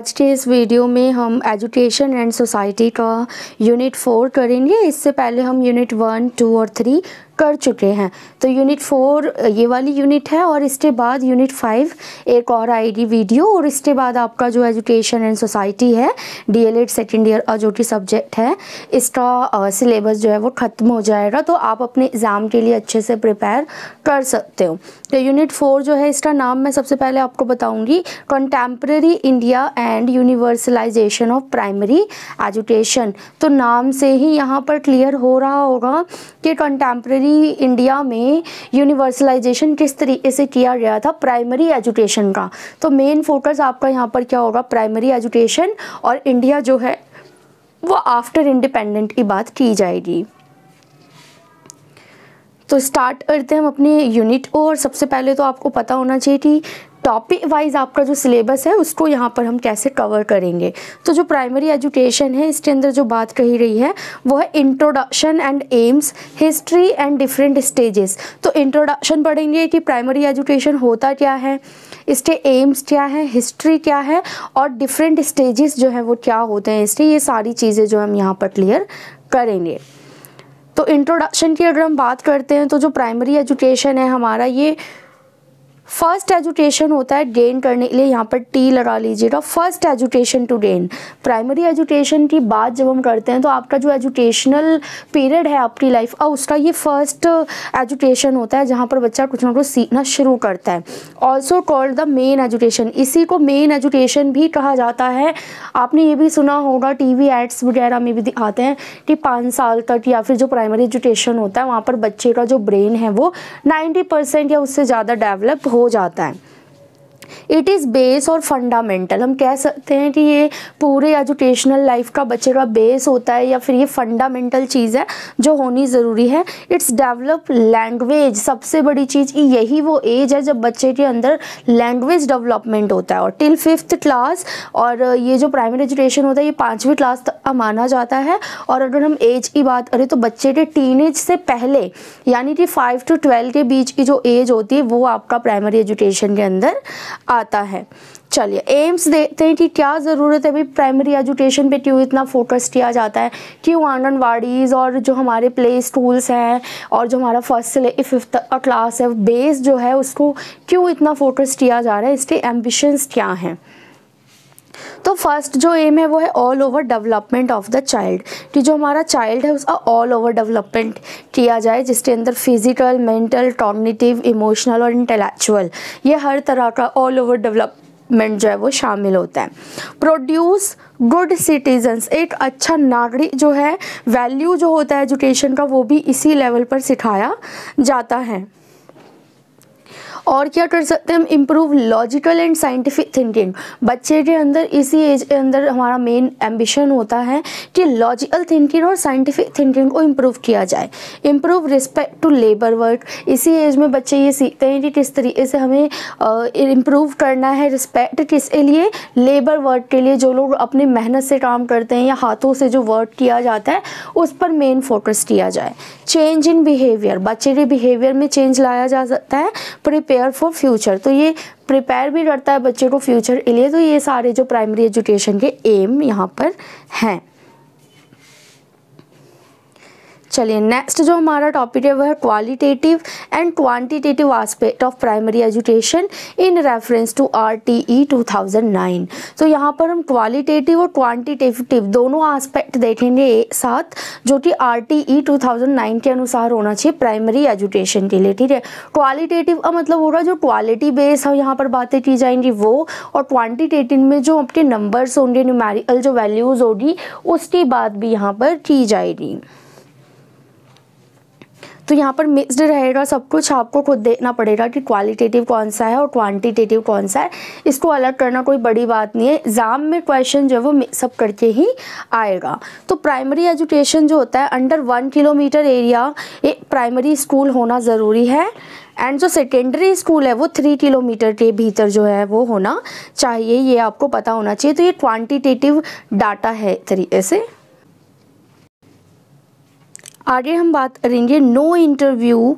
आज के इस वीडियो में हम एजुकेशन एंड सोसाइटी का यूनिट 4 करेंगे। इससे पहले हम यूनिट 1, 2 और 3 कर चुके हैं। तो यूनिट 4 ये वाली यूनिट है और इसके बाद यूनिट 5 एक और आएगी वीडियो, और इसके बाद आपका जो एजुकेशन एंड सोसाइटी है DLED सेकेंड ईयर जो कि सब्जेक्ट है, इसका सिलेबस जो है वो ख़त्म हो जाएगा। तो आप अपने एग्ज़ाम के लिए अच्छे से प्रिपेयर कर सकते हो। तो यूनिट 4 जो है, इसका नाम मैं सबसे पहले आपको बताऊंगी, contemporary India and universalization of primary education. तो नाम से ही यहाँ पर क्लियर हो रहा होगा कि कंटेम्प्रेरी इंडिया में यूनिवर्सलाइजेशन किस तरीके से किया गया था प्राइमरी एजुकेशन का। तो मेन फोकस आपका यहाँ पर क्या होगा, प्राइमरी एजुकेशन, और इंडिया जो है वो आफ्टर इंडिपेंडेंट की बात की जाएगी। तो स्टार्ट करते हैं हम अपने यूनिट को। और सबसे पहले तो आपको पता होना चाहिए कि टॉपिक वाइज आपका जो सिलेबस है उसको यहाँ पर हम कैसे कवर करेंगे। तो जो प्राइमरी एजुकेशन है, इसके अंदर जो बात कही रही है वो है introduction and AIIMS, history and different stages. तो इंट्रोडक्शन पढ़ेंगे कि प्राइमरी एजुकेशन होता क्या है, इसके एम्स क्या है, हिस्ट्री क्या है, और डिफरेंट स्टेजेस जो है वो क्या होते हैं इसके, ये सारी चीज़ें जो हम यहाँ पर क्लियर करेंगे। तो इंट्रोडक्शन की अगर हम बात करते हैं तो जो प्राइमरी एजुकेशन है हमारा, ये फर्स्ट एजुकेशन होता है गेन करने के लिए, यहाँ पर टी लगा लीजिएगा, first education to gain. Primary education की बात जब हम करते हैं तो आपका जो एजुकेशनल पीरियड है आपकी लाइफ का, उसका ये फर्स्ट एजुकेशन होता है जहाँ पर बच्चा कुछ ना कुछ सीखना शुरू करता है। Also called the main education, इसी को मेन एजुकेशन भी कहा जाता है। आपने ये भी सुना होगा, टीवी एड्स वगैरह में भी दिखाते हैं कि 5 साल तक या फिर जो प्राइमरी एजुकेशन होता है वहाँ पर बच्चे का जो ब्रेन है वो 90% या उससे ज़्यादा डेवलप हो जाता है। इट इज़ बेस और फंडामेंटल, हम कह सकते हैं कि ये पूरे एजुकेशनल लाइफ का बच्चे का बेस होता है, या फिर ये फंडामेंटल चीज़ है जो होनी ज़रूरी है। इट्स डेवलप लैंग्वेज, सबसे बड़ी चीज़ यही वो एज है जब बच्चे के अंदर लैंग्वेज डेवलपमेंट होता है। और टिल 5th क्लास, और ये जो प्राइमरी एजुकेशन होता है ये 5वीं क्लास तक माना जाता है। और अगर हम एज की बात करें तो बच्चे के टीनेज से पहले, यानी कि 5 to 12 के बीच की जो एज होती है वो आपका प्राइमरी एजुकेशन के अंदर आता है। चलिए एम्स देखते हैं कि क्या ज़रूरत है भाई प्राइमरी एजुकेशन पे, क्यों इतना फोकस किया जाता है, क्यों आंगनवाड़ीज़ और जो हमारे प्ले स्कूल्स हैं और जो हमारा 1st से लेकर 5th क्लास है बेस जो है उसको क्यों इतना फोकस किया जा रहा है, इसके एम्बिशंस क्या हैं। तो फर्स्ट जो एम है वो है all over development of the child, कि जो हमारा चाइल्ड है उसका ऑल ओवर डेवलपमेंट किया जाए, जिसके अंदर फिजिकल, मेंटल, कॉग्निटिव, इमोशनल और इंटेलेक्चुअल, ये हर तरह का ऑल ओवर डेवलपमेंट जो है वो शामिल होता है। प्रोड्यूस गुड सिटीजन्स, एक अच्छा नागरिक जो है, वैल्यू जो होता है एजुकेशन का वो भी इसी लेवल पर सिखाया जाता है। और क्या कर सकते हैं हम, improve logical and scientific thinking. बच्चे के अंदर इसी एज के अंदर हमारा मेन एम्बिशन होता है कि लॉजिकल थिंकिंग और साइंटिफिक थिंकिंग को इम्प्रूव किया जाए। Improve respect to labour work, इसी एज में बच्चे ये सीखते हैं कि किस तरीके से हमें इम्प्रूव करना है। रिस्पेक्ट किसके लिए, लेबर वर्क के लिए, जो लोग अपने मेहनत से काम करते हैं या हाथों से जो वर्क किया जाता है उस पर मेन फोकस किया जाए। चेंज इन बिहेवियर, बच्चे के बिहेवियर में चेंज लाया जा सकता है। प्रिपेयर फॉर फ्यूचर, तो ये प्रिपेयर भी करता है बच्चे को फ्यूचर के लिए। तो ये सारे जो प्राइमरी एजुकेशन के एम यहाँ पर हैं। चलिए नेक्स्ट जो हमारा टॉपिक है वह है qualitative and quantitative aspect of primary education in reference to RTE 2009। तो यहाँ पर हम क्वालिटेटिव और क्वांटिटेटिव दोनों एस्पेक्ट देखेंगे एक साथ, जो कि RTE 2009 के अनुसार होना चाहिए प्राइमरी एजुकेशन के लिए। ठीक है, क्वालिटेटिव का मतलब होगा जो क्वालिटी बेस है यहाँ पर बातें की जाएंगी वो, और क्वान्टिटेटिव में जो आपके नंबर्स होंगे, न्यूमेरिकल जो वैल्यूज़ होगी उसकी बात भी यहाँ पर की जाएगी। तो यहाँ पर मिक्स्ड रहेगा सब कुछ, आपको खुद देखना पड़ेगा कि क्वालिटेटिव कौन सा है और क्वांटिटेटिव कौन सा है। इसको अलग करना कोई बड़ी बात नहीं है, एग्ज़ाम में क्वेश्चन जो है वो मिक्सअप करके ही आएगा। तो प्राइमरी एजुकेशन जो होता है, अंडर 1 किलोमीटर एरिया एक प्राइमरी स्कूल होना ज़रूरी है, एंड जो सेकेंडरी स्कूल है वो 3 किलोमीटर के भीतर जो है वो होना चाहिए, ये आपको पता होना चाहिए। तो ये क्वान्टिटेटिव डाटा है तरीके से। आगे हम बात करेंगे नो इंटरव्यू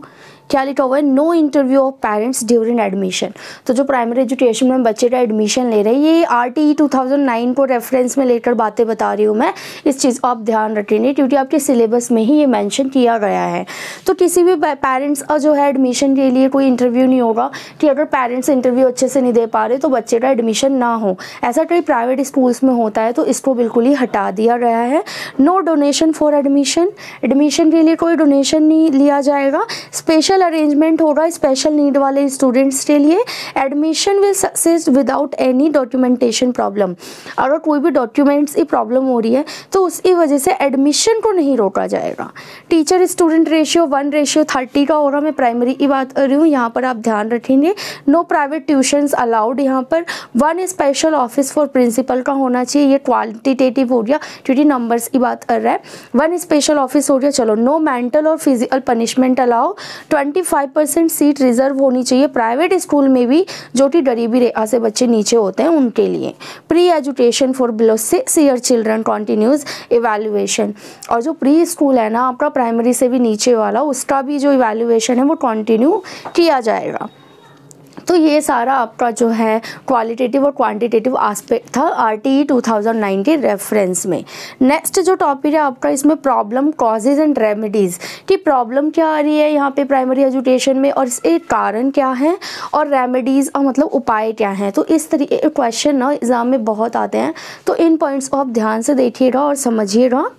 क्या लिखा हुआ है, no interview of parents during admission. तो जो प्राइमरी एजुकेशन में बच्चे का एडमिशन ले रहे हैं, ये RTE 2009 को रेफरेंस में लेकर बातें बता रही हूँ मैं, इस चीज़ को आप ध्यान रखेंगे क्योंकि आपके सिलेबस में ही ये मेंशन किया गया है। तो किसी भी पेरेंट्स का जो है एडमिशन के लिए कोई इंटरव्यू नहीं होगा कि अगर पेरेंट्स इंटरव्यू अच्छे से नहीं दे पा रहे तो बच्चे का एडमिशन ना हो। ऐसा कई प्राइवेट स्कूल्स में होता है, तो इसको बिल्कुल ही हटा दिया गया है। No donation for admission, admission के लिए कोई डोनेशन नहीं लिया जाएगा। स्पेशल अरेंजमेंट होगा स्पेशल नीड वाले स्टूडेंट्स के लिए। Admission will success without any documentation problem. अगर कोई भी डॉक्यूमेंट्स की प्रॉब्लम हो रही है तो उसकी वजह से एडमिशन को नहीं रोका जाएगा। टीचर स्टूडेंट रेशियो 1:30 का होगा। मैं प्राइमरी की बात कर रही हूँ, यहाँ पर आप ध्यान रखेंगे। No private tuitions allowed. यहाँ पर 1 स्पेशल ऑफिस फॉर प्रिंसिपल का होना चाहिए। ये क्वालिटेटिव हो गया क्योंकि नंबर्स की बात कर रहा है। 1 स्पेशल ऑफिस हो गया। चलो, नो मेंटल और physical punishment allow. 25% seat reserve होनी चाहिए प्राइवेट स्कूल में भी, जो कि गरीबी रेखा से बच्चे नीचे होते हैं उनके लिए। Pre education for below 6 year children continues evaluation. और जो प्री स्कूल है ना आपका प्राइमरी से भी नीचे वाला, उसका भी जो इवैल्यूएशन है वो कंटिन्यू किया जाएगा। तो ये सारा आपका जो है क्वालिटेटिव और क्वांटिटेटिव एस्पेक्ट था RTE 2009 के रेफरेंस में। नेक्स्ट जो टॉपिक है आपका, इसमें प्रॉब्लम कॉजेज एंड रेमेडीज़ कि प्रॉब्लम क्या आ रही है यहाँ पे प्राइमरी एजुकेशन में और इसके कारण क्या है और रेमेडीज़ मतलब उपाय क्या हैं। तो इस तरीके के क्वेश्चन ना एग्ज़ाम में बहुत आते हैं, तो इन पॉइंट्स को आप ध्यान से देखिएगा और समझिएगा।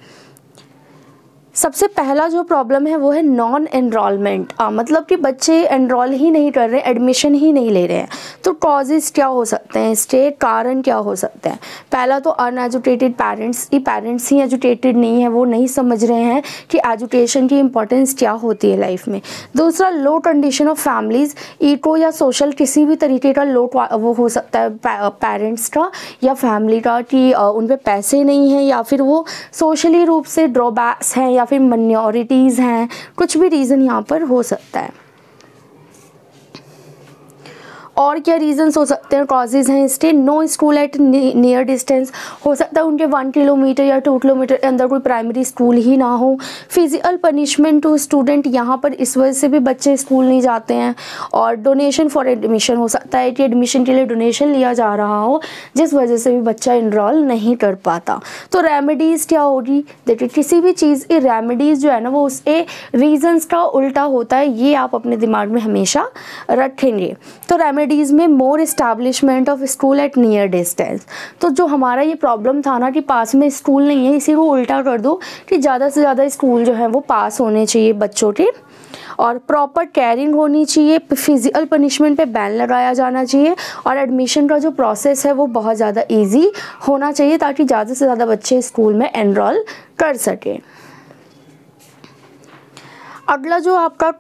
सबसे पहला जो प्रॉब्लम है वो है नॉन एनरोलमेंट, मतलब कि बच्चे एनरोल ही नहीं कर रहे, एडमिशन ही नहीं ले रहे हैं। तो कॉजेज़ क्या हो सकते हैं, इसके कारण क्या हो सकते हैं। पहला तो अनएजुकेटेड पेरेंट्स, कि पेरेंट्स ही एजुकेटेड नहीं है, वो नहीं समझ रहे हैं कि एजुकेशन की इंपॉर्टेंस क्या होती है लाइफ में। दूसरा, लो कंडीशन ऑफ फैमिलीज़, इको या सोशल किसी भी तरीके का लो वो हो सकता है पेरेंट्स का या फैमिली का, कि उन पर पैसे नहीं हैं या फिर वो सोशली रूप से ड्रॉबैक्स हैं या फिर माइनॉरिटीज़ हैं, कुछ भी रीज़न यहाँ पर हो सकता है। और क्या रीजंस हो सकते हैं, कॉजेज हैं इसके। No school at near distance, हो सकता है उनके 1 किलोमीटर या 2 किलोमीटर के अंदर कोई प्राइमरी स्कूल ही ना हो। फिजिकल पनिशमेंट टू स्टूडेंट, यहाँ पर इस वजह से भी बच्चे स्कूल नहीं जाते हैं। और डोनेशन फॉर एडमिशन, हो सकता है कि एडमिशन के लिए डोनेशन लिया जा रहा हो जिस वजह से भी बच्चा इनरोल नहीं कर पाता। तो रेमेडीज़ क्या होगी, देखिए किसी भी चीज़ की रेमेडीज़ जो है ना वो उसके रीजंस का उल्टा होता है, ये आप अपने दिमाग में हमेशा रखेंगे। तो रेमेडीज़ में more establishment of school at near distance. तो जो हमारा ये प्रॉब्लम था ना कि पास में स्कूल नहीं है, इसी को उल्टा कर दो कि ज़्यादा से ज़्यादा स्कूल जो है वो पास होने चाहिए बच्चों के। और प्रॉपर केयरिंग होनी चाहिए, फिजिकल पनिशमेंट पे बैन लगाया जाना चाहिए। और एडमिशन का जो प्रोसेस है वो बहुत ज़्यादा ईजी होना चाहिए ताकि ज़्यादा से ज़्यादा बच्चे स्कूल में एनरोल कर सकें। अगला जो आपका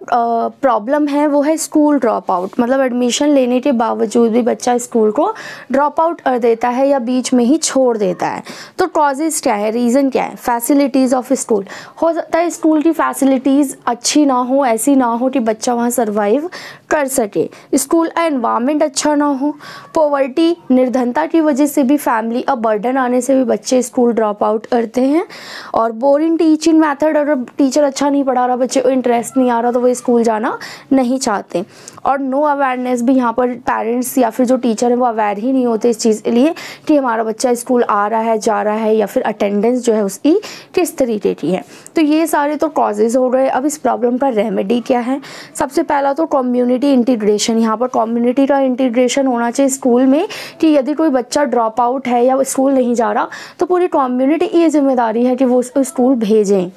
प्रॉब्लम है वो है स्कूल ड्रॉप आउट, मतलब एडमिशन लेने के बावजूद भी बच्चा स्कूल को ड्रॉप आउट कर देता है या बीच में ही छोड़ देता है। तो कॉजेज़ क्या है, रीज़न क्या है। फैसिलिटीज़ ऑफ स्कूल, हो सकता है स्कूल की फैसिलिटीज़ अच्छी ना हो, ऐसी ना हो कि बच्चा वहाँ सर्वाइव कर सके। स्कूल का एनवायरनमेंट अच्छा ना हो। पॉवर्टी, निर्धनता की वजह से भी, फैमिली का बर्डन आने से भी बच्चे स्कूल ड्रॉप आउट करते हैं। और बोरिंग टीचिंग मेथड, अगर टीचर अच्छा नहीं पढ़ा रहा, बच्चे को इंटरेस्ट नहीं आ रहा तो वो स्कूल जाना नहीं चाहते। और नो अवेयरनेस भी, यहाँ पर पेरेंट्स या फिर जो टीचर है वो अवेयर ही नहीं होते इस चीज़ के लिए कि हमारा बच्चा स्कूल आ रहा है, जा रहा है, या फिर अटेंडेंस जो है उसकी किस तरीके की है। तो ये सारे तो कॉजेज़ हो गए। अब इस प्रॉब्लम का रेमेडी क्या है। सबसे पहला तो कम्युनिटी इंटीग्रेशन, यहाँ पर कम्युनिटी का इंटीग्रेशन होना चाहिए स्कूल में कि यदि कोई बच्चा ड्रॉप आउट है या स्कूल नहीं जा रहा तो पूरी कम्युनिटी की ये जिम्मेदारी है कि वो उसको स्कूल भेजें।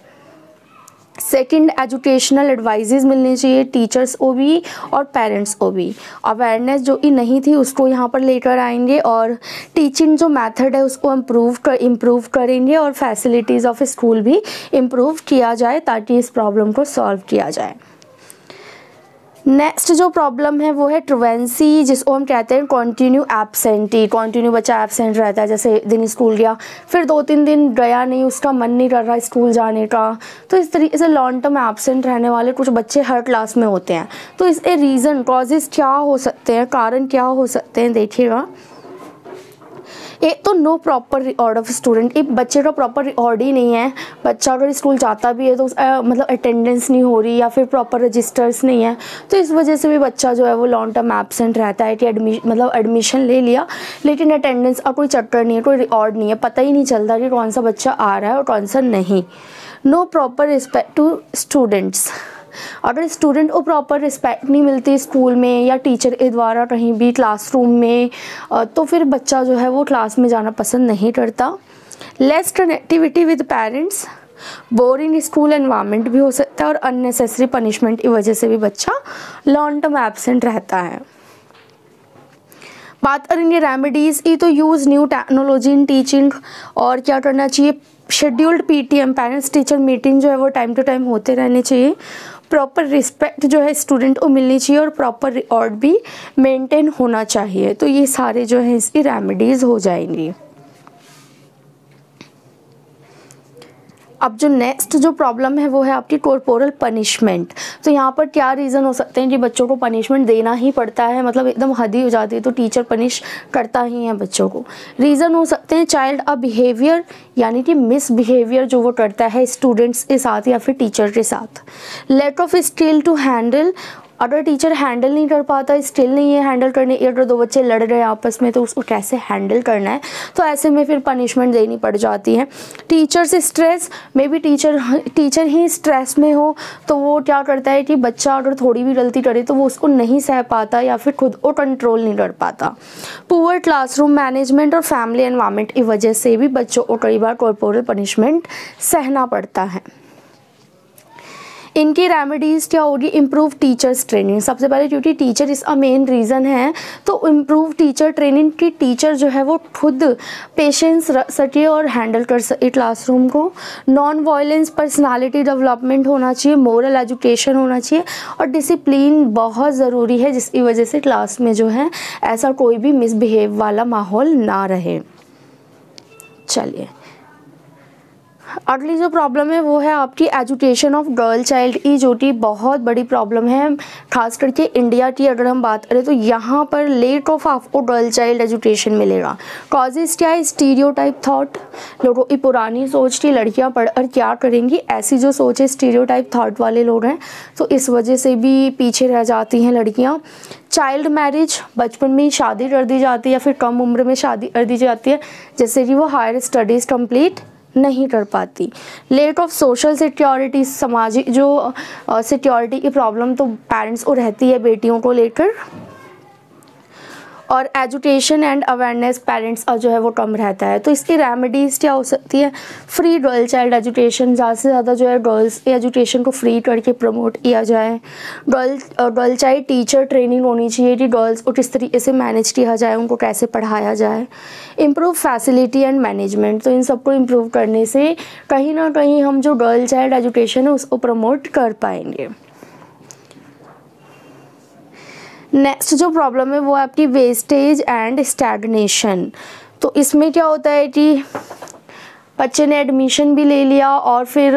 सेकंड, एजुकेशनल एडवाइजेज मिलनी चाहिए टीचर्स को भी और पेरेंट्स को भी। अवेयरनेस जो कि नहीं थी उसको यहाँ पर लेकर आएंगे और टीचिंग जो मेथड है उसको इम्प्रूव करेंगे और फैसिलिटीज़ ऑफ स्कूल भी इम्प्रूव किया जाए ताकि इस प्रॉब्लम को सॉल्व किया जाए। नेक्स्ट जो प्रॉब्लम है वो है ट्रुवेंसी, जिसको हम कहते हैं कॉन्टिन्यू एब्सेंटी। कॉन्टिन्यू बच्चा एब्सेंट रहता है, जैसे दिन स्कूल गया फिर 2-3 दिन गया नहीं, उसका मन नहीं कर रहा स्कूल जाने का। तो इस तरीके से लॉन्ग टर्म एब्सेंट रहने वाले कुछ बच्चे हर क्लास में होते हैं। तो इसके रीज़न, कॉजेज़ क्या हो सकते हैं, कारण क्या हो सकते हैं, देखिएगा। एक तो no proper record of student, एक बच्चे का प्रॉपर रिकॉर्ड ही नहीं है। बच्चा अगर स्कूल जाता भी है तो मतलब अटेंडेंस नहीं हो रही या फिर प्रॉपर रजिस्टर्स नहीं है, तो इस वजह से भी बच्चा जो है वो लॉन्ग टर्म एब्सेंट रहता है कि एडमिशन ले लिया लेकिन अटेंडेंस का कोई चक्कर नहीं है, कोई रिकॉर्ड नहीं है, पता ही नहीं चलता कि कौन सा बच्चा आ रहा है और कौन सा नहीं। No proper respect to students, अगर स्टूडेंट को प्रॉपर रिस्पेक्ट नहीं मिलती स्कूल में या टीचर के द्वारा कहीं भी क्लासरूम में, तो फिर बच्चा जो है वो क्लास में जाना पसंद नहीं करता। Less connectivity with parents, boring school environment भी हो सकता है और अननेसेसरी पनिशमेंट की वजह से भी बच्चा लॉन्ग टर्म एब्सेंट रहता है। बात करेंगे रेमेडीज़ की, तो use new technology in teaching, और क्या करना चाहिए, scheduled PTM parents teacher meeting जो है वो टाइम टू टाइम होते रहने चाहिए। प्रॉपर रिस्पेक्ट जो है स्टूडेंट को मिलनी चाहिए और प्रॉपर रिकॉर्ड भी मेंटेन होना चाहिए। तो ये सारे जो है इसकी रेमेडीज़ हो जाएंगी। अब जो नेक्स्ट जो प्रॉब्लम है वो है आपकी कॉर्पोरल पनिशमेंट। तो यहाँ पर क्या रीज़न हो सकते हैं कि बच्चों को पनिशमेंट देना ही पड़ता है, मतलब एकदम हद ही हो जाती है तो टीचर पनिश करता ही है बच्चों को। रीज़न हो सकते हैं चाइल्ड अ बिहेवियर, यानी कि मिसबिहेवियर जो वो करता है स्टूडेंट्स के साथ या फिर टीचर के साथ। Lack of skill to handle, अगर टीचर हैंडल नहीं कर पाता, स्किल नहीं है हैंडल करने, अगर दो बच्चे लड़ रहे हैं आपस में तो उसको कैसे हैंडल करना है, तो ऐसे में फिर पनिशमेंट देनी पड़ जाती है। Teachers stress, may be teacher he stress में हो तो वो क्या करता है कि बच्चा अगर थोड़ी भी गलती करे तो वो उसको नहीं सह पाता या फिर खुद को कंट्रोल नहीं कर पाता। पुअर क्लासरूम मैनेजमेंट और फैमिली एनवायरनमेंट की वजह से भी बच्चों को कई बार कॉर्पोरल पनिशमेंट सहना पड़ता है। इनकी रेमेडीज़ क्या होगी, इम्प्रूव टीचर्स ट्रेनिंग। सबसे पहले क्योंकि टीचर इसका मेन रीज़न है, तो इम्प्रूव टीचर ट्रेनिंग की टीचर जो है वो खुद पेशेंस रख सके और हैंडल कर सके क्लासरूम को। नॉन वायलेंस पर्सनालिटी डेवलपमेंट होना चाहिए, मोरल एजुकेशन होना चाहिए और डिसिप्लिन बहुत ज़रूरी है, जिसकी वजह से क्लास में जो है ऐसा कोई भी मिसबिहेव वाला माहौल ना रहे। चलिए अगली जो प्रॉब्लम है वो है आपकी एजुकेशन ऑफ गर्ल चाइल्ड की, जो कि बहुत बड़ी प्रॉब्लम है खास करके इंडिया की। अगर हम बात करें तो यहाँ पर लेट ऑफ आपको गर्ल चाइल्ड एजुकेशन मिलेगा। कॉजेज क्या है, स्टीरियोटाइप थॉट, लोगों की पुरानी सोच की लड़कियाँ पढ़कर क्या करेंगी, ऐसी जो सोच है स्टीरियोटाइप थॉट वाले लोग हैं, तो इस वजह से भी पीछे रह जाती हैं लड़कियाँ। चाइल्ड मैरिज, बचपन में ही शादी कर दी जाती है या फिर कम उम्र में शादी कर दी जाती है, जैसे कि वो हायर स्टडीज़ कंप्लीट नहीं कर पाती। लेक ऑफ सोशल सिक्योरिटी, सामाजिक जो सिक्योरिटी की प्रॉब्लम तो पेरेंट्स को रहती है बेटियों को लेकर। और एजुकेशन एंड अवेयरनेस पेरेंट्स का जो है वो कम रहता है। तो इसकी रेमेडीज़ क्या हो सकती है, फ्री गर्ल चाइल्ड एजुकेशन, ज़्यादा से ज़्यादा जो है गर्ल्स के एजुकेशन को फ्री करके प्रमोट किया जाए। गर्ल चाइल्ड टीचर ट्रेनिंग होनी चाहिए कि गर्ल्स को किस तरीके से मैनेज किया जाए, उनको कैसे पढ़ाया जाए। इम्प्रूव फैसिलिटी एंड मैनेजमेंट, तो इन सबको इम्प्रूव करने से कहीं ना कहीं हम जो गर्ल चाइल्ड एजुकेशन है उसको प्रमोट कर पाएंगे। नेक्स्ट जो प्रॉब्लम है वो है आपकी वेस्टेज एंड स्टैग्नेशन। तो इसमें क्या होता है कि बच्चे ने एडमिशन भी ले लिया और फिर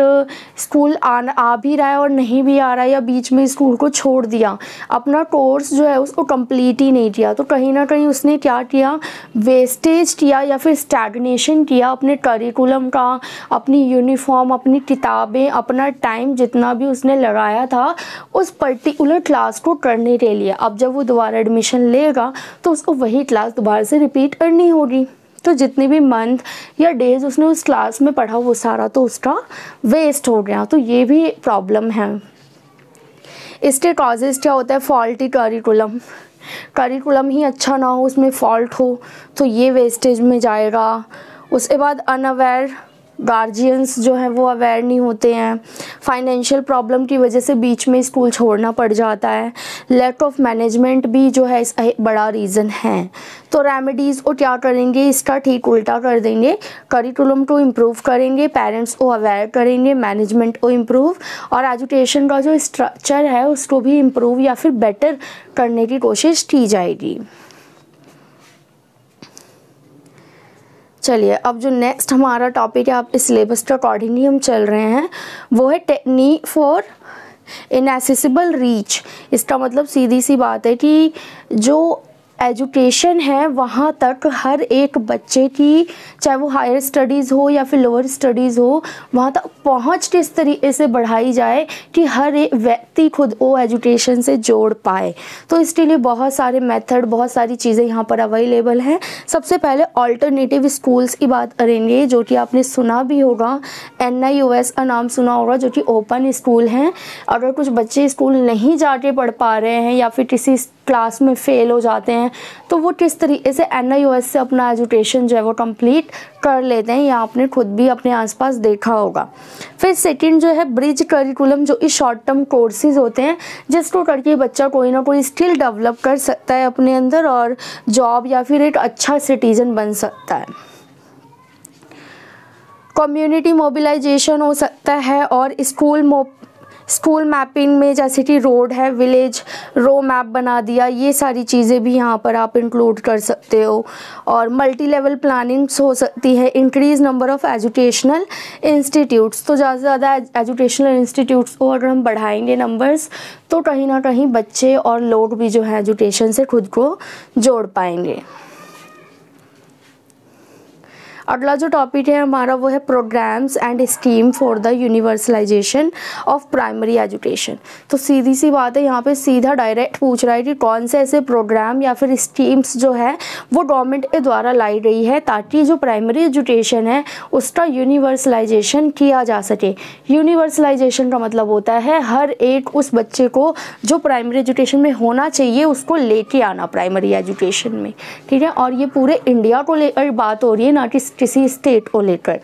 स्कूल आ भी रहा है और नहीं भी आ रहा है, या बीच में स्कूल को छोड़ दिया, अपना कोर्स जो है उसको कंप्लीट ही नहीं किया, तो कहीं ना कहीं उसने क्या किया, वेस्टेज किया या फिर स्टैग्नेशन किया अपने करिकुलम का, अपनी यूनिफॉर्म, अपनी किताबें, अपना टाइम जितना भी उसने लगाया था उस पर्टिकुलर क्लास को करने के लिए। अब जब वो दोबारा एडमिशन लेगा तो उसको वही क्लास दोबारा से रिपीट करनी होगी, तो जितने भी मंथ या डेज उसने उस क्लास में पढ़ा वो सारा तो उसका वेस्ट हो गया। तो ये भी प्रॉब्लम है। इसके कॉजेज़ क्या होता है, फॉल्टी करिकुलम ही अच्छा ना हो, उसमें फॉल्ट हो तो ये वेस्टेज में जाएगा। उसके बाद अनअवेयर गार्जियंस जो हैं वो अवेयर नहीं होते हैं, फाइनेंशियल प्रॉब्लम की वजह से बीच में स्कूल छोड़ना पड़ जाता है। लैक ऑफ मैनेजमेंट भी जो है इसका एक बड़ा रीज़न है। तो रेमेडीज़ को क्या करेंगे, इसका ठीक उल्टा कर देंगे, करिकुलम को इम्प्रूव करेंगे, पेरेंट्स को अवेयर करेंगे, मैनेजमेंट को इम्प्रूव और एजुकेशन का जो स्ट्रक्चर है उसको भी इम्प्रूव या फिर बेटर करने की कोशिश की जाएगी। चलिए अब जो नेक्स्ट हमारा टॉपिक है, आप इस सिलेबस के अकॉर्डिंगली हम चल रहे हैं, वो है टेक्निक फॉर इनएसेसिबल रीच। इसका मतलब सीधी सी बात है कि जो एजुकेशन है वहाँ तक हर एक बच्चे की, चाहे वो हायर स्टडीज़ हो या फिर लोअर स्टडीज़ हो, वहाँ तक पहुँच किस तरीके से बढ़ाई जाए कि हर एक व्यक्ति खुद वो एजुकेशन से जोड़ पाए। तो इसके लिए बहुत सारे मेथड, बहुत सारी चीज़ें यहाँ पर अवेलेबल हैं। सबसे पहले ऑल्टरनेटिव स्कूल्स की बात करेंगे, जो कि आपने सुना भी होगा, NIOS का नाम सुना होगा, जो कि ओपन स्कूल हैं। अगर कुछ बच्चे स्कूल नहीं जाके पढ़ पा रहे हैं या फिर किसी क्लास में फेल हो जाते हैं तो वो किस तरीके से NIOS से अपना एजुकेशन जो है वो कंप्लीट कर लेते हैं, या आपने खुद भी अपने आसपास देखा होगा। फिर सेकंड जो है ब्रिज करिकुलम, जो इस शॉर्ट टर्म कोर्सेज होते हैं जिसको करके बच्चा कोई ना कोई स्किल डेवलप कर सकता है अपने अंदर और जॉब या फिर एक अच्छा सिटीजन बन सकता है। कम्युनिटी मोबिलाइजेशन हो सकता है और स्कूल मैपिंग में, जैसे कि रोड है, विलेज रो मैप बना दिया, ये सारी चीज़ें भी यहाँ पर आप इंक्लूड कर सकते हो। और मल्टी लेवल प्लानिंग्स हो सकती है। Increase number of educational institutes, तो ज़्यादा से ज़्यादा एजुकेशनल इंस्टीट्यूट्स को अगर हम बढ़ाएंगे नंबर्स, तो कहीं ना कहीं बच्चे और लोग भी जो है एजुकेशन से खुद को जोड़ पाएंगे। अगला जो टॉपिक है हमारा वो है programmes and scheme for the universalisation of primary education. तो सीधी सी बात है, यहाँ पे सीधा डायरेक्ट पूछ रहा है कि कौन से ऐसे प्रोग्राम या फिर स्कीम्स जो है वो गवर्नमेंट के द्वारा लाई गई है ताकि जो प्राइमरी एजुकेशन है उसका यूनिवर्सलाइजेशन किया जा सके। यूनिवर्सलाइजेशन का मतलब होता है हर एक उस बच्चे को जो प्राइमरी एजुकेशन में होना चाहिए उसको लेके आना प्राइमरी एजुकेशन में, ठीक है। और ये पूरे इंडिया को लेकर बात हो रही है, ना कि किसी स्टेट को लेकर।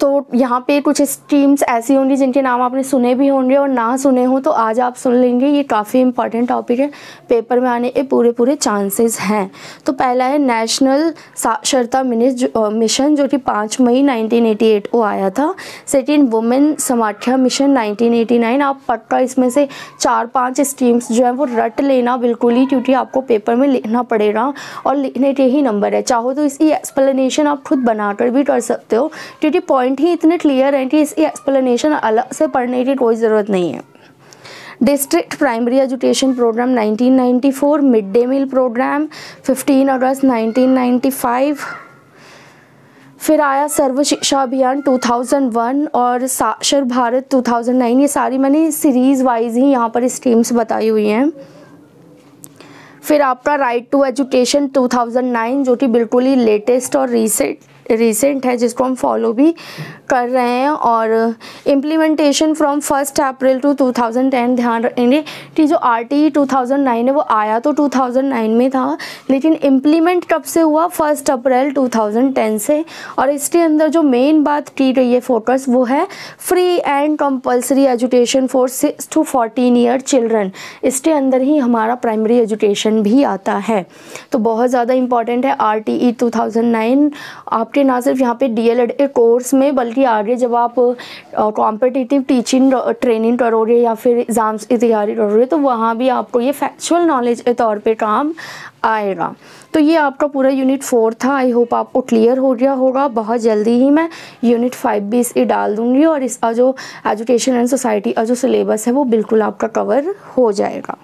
तो यहाँ पे कुछ स्कीम्स ऐसी होंगी जिनके नाम आपने सुने भी होंगे और ना सुने हो तो आज आप सुन लेंगे। ये काफ़ी इंपॉर्टेंट टॉपिक है, पेपर में आने के पूरे चांसेस हैं। तो पहला है नेशनल साक्षरता मिशन, जो कि 5 मई 1988 को आया था। Second women Samakhya mission 1989। आप पक्का इसमें से 4-5 स्कीम्स जो है वो रट लेना बिल्कुल ही, क्योंकि आपको पेपर में लिखना पड़ेगा और लिखने के ही नंबर है। चाहो तो इसकी एक्सप्लेनेशन आप खुद बनाकर भी कर सकते हो, क्योंकि पॉइंट ही इतने क्लियर हैं कि इसकी एक्सप्लेनेशन अलग से पढ़ने की कोई ज़रूरत नहीं है। District primary education programme 1994, mid day meal programme 15 अगस्त 1995, फिर आया सर्व शिक्षा अभियान 2001 और साक्षर भारत 2009। ये सारी मैंने सीरीज़ वाइज ही यहाँ पर स्कीम्स बताई हुई हैं। फिर आपका राइट टू एजुकेशन 2009, जो कि बिल्कुल ही लेटेस्ट और रिसेंट है, जिसको हम फॉलो भी कर रहे हैं। और इम्प्लीमेंटेशन फ्रॉम 1 अप्रैल टू 2010। ध्यान रखेंगे कि जो RTE 2009 है वो आया तो 2009 में था, लेकिन इम्प्लीमेंट कब से हुआ? 1 अप्रैल 2010 से। और इसके अंदर जो मेन बात की गई है फोकस, वो है free and compulsory education for 6 to 14 year children. इसके अंदर ही हमारा प्राइमरी एजुकेशन भी आता है, तो बहुत ज़्यादा इंपॉर्टेंट है RTE 2009। आपके ना सिर्फ यहाँ पे DLED के कोर्स में, बल्कि आगे जब आप कॉम्पिटिटिव टीचिंग ट्रेनिंग करोगे या फिर एग्ज़ाम्स की तैयारी करोगे तो वहाँ भी आपको ये फैक्चुअल नॉलेज के तौर पे काम आएगा। तो ये आपका पूरा यूनिट 4 था। आई होप आपको क्लियर हो गया होगा। बहुत जल्दी ही मैं यूनिट 5 भी इसकी डाल दूँगी और इसका जो एजुकेशन एंड सोसाइटी का जो सिलेबस है वो बिल्कुल आपका कवर हो जाएगा।